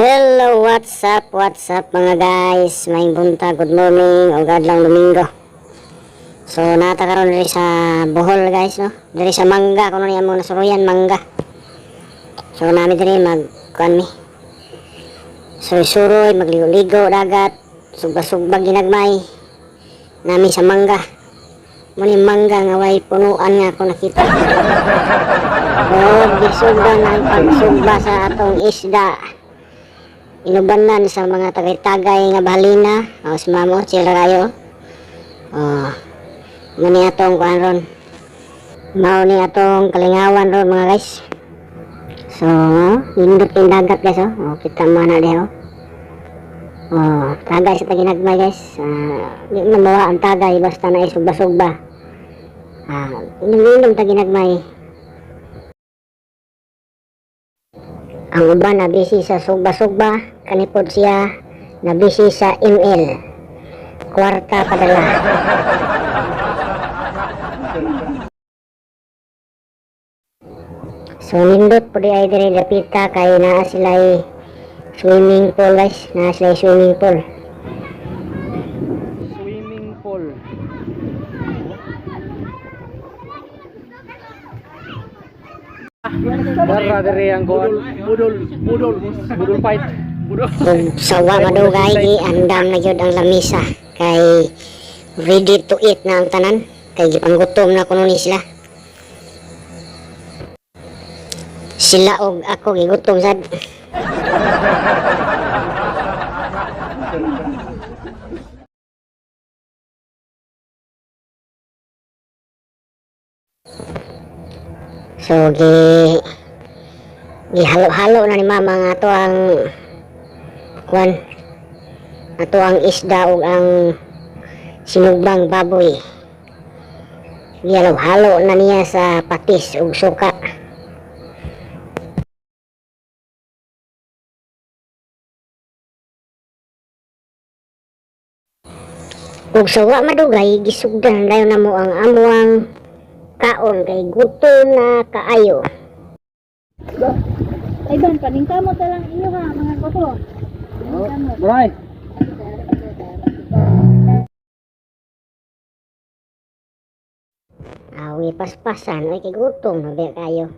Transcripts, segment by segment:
Hello, what's up mga guys? May bunta, good morning o adlong Domingo. So nata karon diri sa Bohol guys, no? Diri sa mangga kuno niya mo nasuruyan mangga. So nami diri magkuan mi. Suroy magligo-ligo dagat, sugba-sugbag ginagmay. Nami sa mangga. Muni mangga nga way punuan nga ako nakita. Oh, bisugdan ang pagsugba sa atong isda. Inubanan sa mga tagay-tagay nga bahalina o si mamo sila kayo muni atong kuan ron mao ni atong kalingawan ron mga guys. So indot yung dagat guys kita mo na diho tagay sa taginagmay guys. Di man mawa ang tagay basta na isugba-sugba inom taginagmay. Ang uban na busy sa sugba-sugba, kanipod siya na busy sa ML. Kwarta padala. So nindot po di ay diri dapita kay naa sila swimming pool guys, naa sila swimming pool. Swimming pool. Darra diri ang kuan. Budol fight. Sawa madugay gi andam na gyud ang lamisa kay ready to eat na ang tanan kay gipanggutom na kuno ni sila og ako gigutom sad. So gihalo-halo na ni mama nga ato ang kuan, ato ang isda ug ang sinugbang baboy. Gihalo-halo na niya sa patis ug suka. Ug sawa madugay gisugdan dayon namo ang amuang kaon kay gutom na kaayo. Ay ban, paningkamot na lang iyo ha, mga koso. Bye. Awi paspasan ay kay gutom na ba kayo.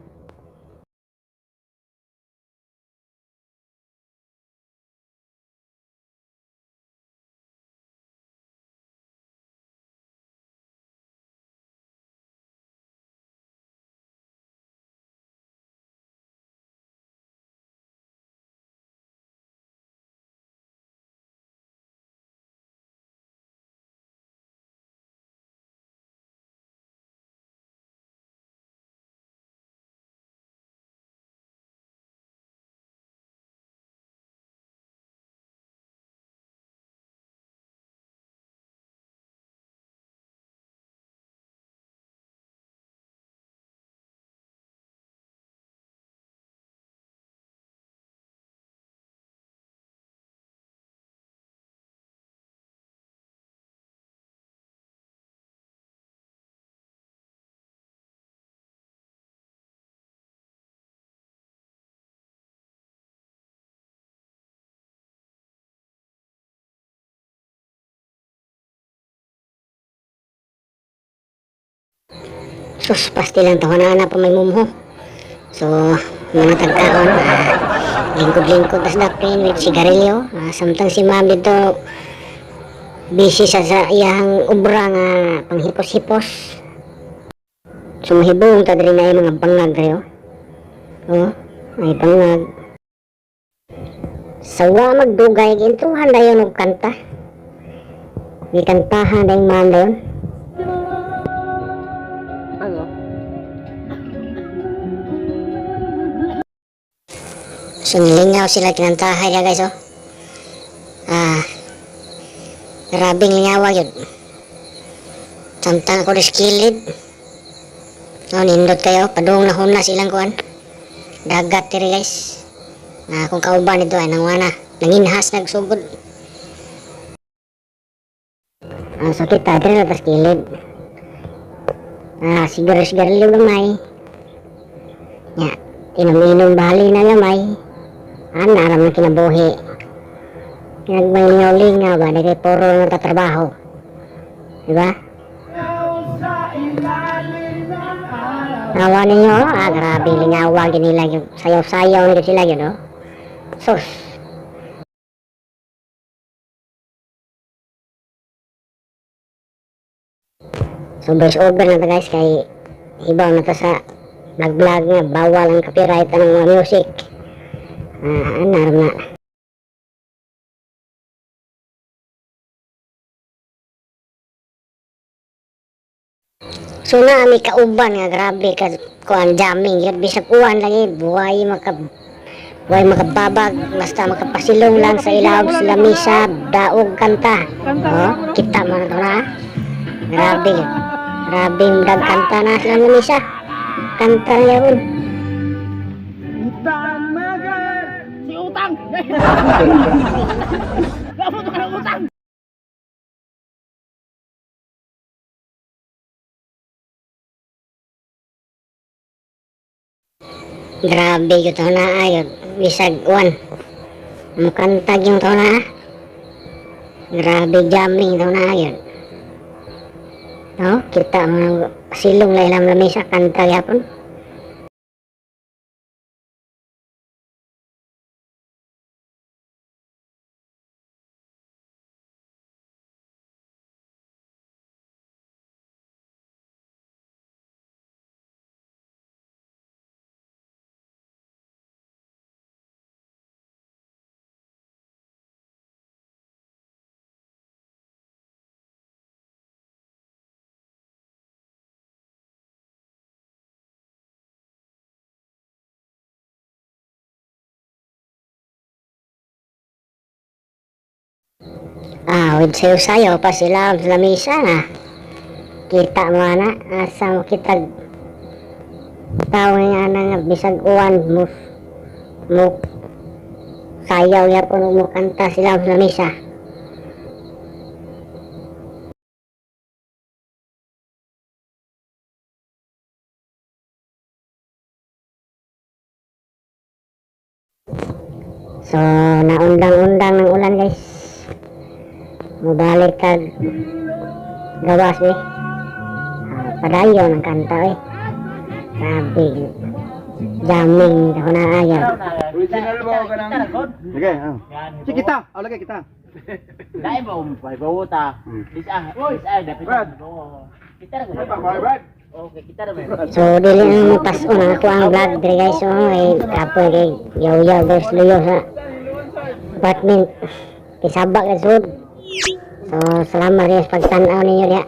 Sus, pasti lang tahanan na pa may mumho. So, mga tagkaon, lingkod-lingkod tas dapin with sigarilyo. Samtang si ma'am dito busy sa iyang ubra nga panghipos-hipos. So, mahibong ta diri na yung mga bangag kayo. Ay bangag. Sawa magdugay, gintuhan dayon og kanta. Gikantahan dayong ma'am dayon. So nilingaw sila kinantahay na guys grabing lingawa yun. Samtang ako diskilid nindot kayo padung na huna silang kuan dagat tiri guys kung kauban ito ay nangwana nanginhas nagsugod so kita diri na diskilid siguro-siguro gamay inom-inom bahali na gamay Ana naman kinabuhi. Kinagmay lingaw-lingaw ba, di kay puro na tatrabaho. Diba? Nawa ninyo, grabe lingawa nila yung sayaw-sayaw nila sila yun, no? Sus. So, voice over na to guys, kay ibaw na to sa vlog nga, bawal ang copyright ng mga music. Naram na. So na ami kauban nga grabe ka kuan jamming yun bisag uwan lagi buhay makababag basta makapasilong lang sa ilaw sa lamisa daog kanta. Oh, kita man to na. Grabe yun. Grabe dag kanta na sa lamisa. Kanta na yun. Si utang. Kamu tukang utang. Grabe yun to na ayun. Bisag uwan. Mukantag yung to na. Grabe jamming to na ayun. No, kita mo silong la ilang lamisa kanta yapon. With sayo-sayo pa sila sa lamisa na. Kita mo na, asa mo kita tao nga nga bisag uwan mo sayaw yapon mo kanta sila sa lamisa. So, naundang-undang ng ulan guys. Mabalik kag gawas eh. Padayo ng kanta eh. Grabe. Jamming ako na ayaw. Original ba ka nang? Sige, Si kita, lagi kita. Dai mo bawo ta. Dapat. Kita ra ko. Okay, kita ra. So, dili ang paso na ako ang vlog diri guys. So, kapoy kay yaw-yaw guys luyo sa apartment. Kisabak ka sud. So, salamat guys pagtanaw ninyo diha.